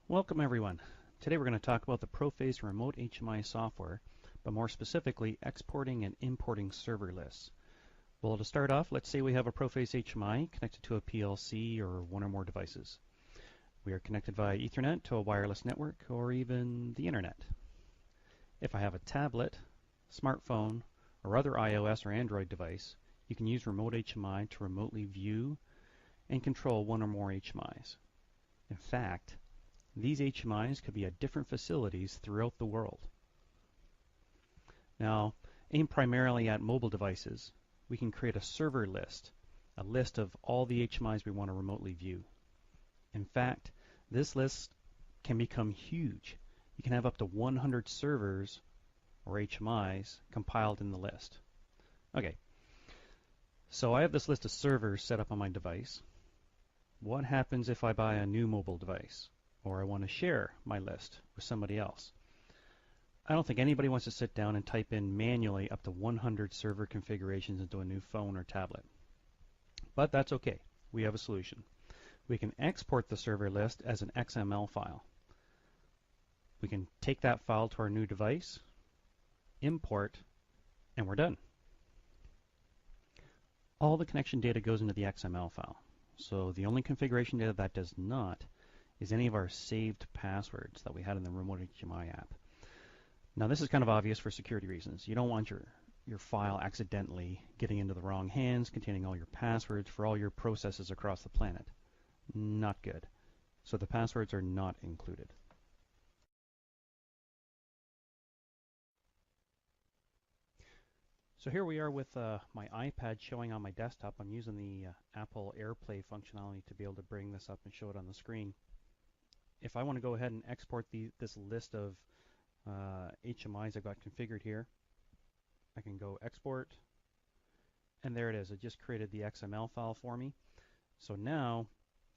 Welcome everyone. Today we're going to talk about the Proface remote HMI software, but more specifically exporting and importing server lists. Well, to start off, let's say we have a Proface HMI connected to a PLC or one or more devices. We are connected via Ethernet to a wireless network or even the internet. If I have a tablet, smartphone, or other iOS or Android device, you can use remote HMI to remotely view and control one or more HMIs. In fact, these HMIs could be at different facilities throughout the world. Now, aimed primarily at mobile devices, we can create a server list, a list of all the HMIs we want to remotely view. In fact, this list can become huge. You can have up to 100 servers or HMIs compiled in the list. Okay, so I have this list of servers set up on my device. What happens if I buy a new mobile device? Or I want to share my list with somebody else? I don't think anybody wants to sit down and type in manually up to 100 server configurations into a new phone or tablet. But that's okay. We have a solution. We can export the server list as an XML file. We can take that file to our new device, import, and we're done. All the connection data goes into the XML file. So the only configuration data that does not is any of our saved passwords that we had in the remote HMI app. Now this is kind of obvious for security reasons. You don't want your file accidentally getting into the wrong hands containing all your passwords for all your processes across the planet. Not good. So the passwords are not included. So here we are with my iPad showing on my desktop. I'm using the Apple AirPlay functionality to be able to bring this up and show it on the screen. If I want to go ahead and export this list of HMIs I've got configured here, I can go export, and there it is. It just created the XML file for me. So now,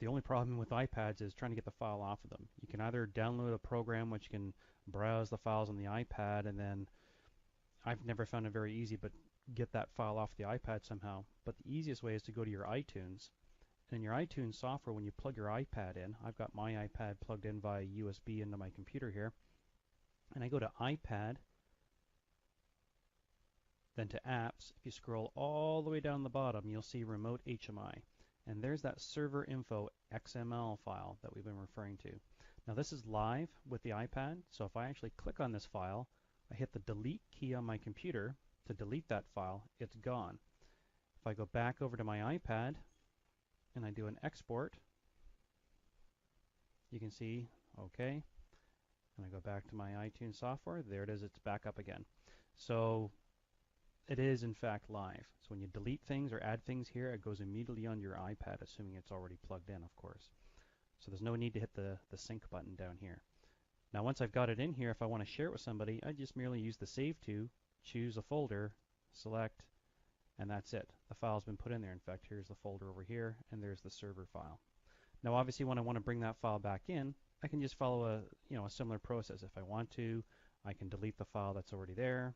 the only problem with iPads is trying to get the file off of them. You can either download a program which can browse the files on the iPad, and then I've never found it very easy, but get that file off the iPad somehow. But the easiest way is to go to your iTunes. And in your iTunes software, when you plug your iPad in, I've got my iPad plugged in via USB into my computer here, and I go to iPad, then to apps. If you scroll all the way down the bottom, you'll see remote HMI, and there's that server info XML file that we've been referring to. Now this is live with the iPad, so if I actually click on this file, I hit the delete key on my computer to delete that file, it's gone. If I go back over to my iPad and I do an export, you can see, okay, and I go back to my iTunes software, there it is, it's back up again. So it is in fact live. So when you delete things or add things here, it goes immediately on your iPad, assuming it's already plugged in, of course. So there's no need to hit the sync button down here. Now once I've got it in here, if I want to share it with somebody, I just merely use the Save To, choose a folder, select, and that's it. The file's been put in there. In fact, here's the folder over here, and there's the server file. Now obviously when I want to bring that file back in, I can just follow a similar process. If I want to, I can delete the file that's already there,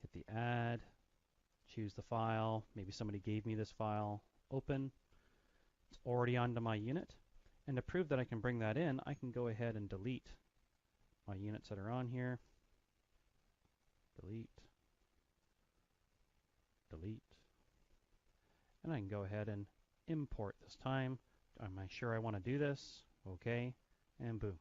hit the add, choose the file, maybe somebody gave me this file, open, it's already onto my unit, and to prove that I can bring that in, I can go ahead and delete my units that are on here, delete, delete, and I can go ahead and import this time. Am I sure I want to do this? Okay, and boom,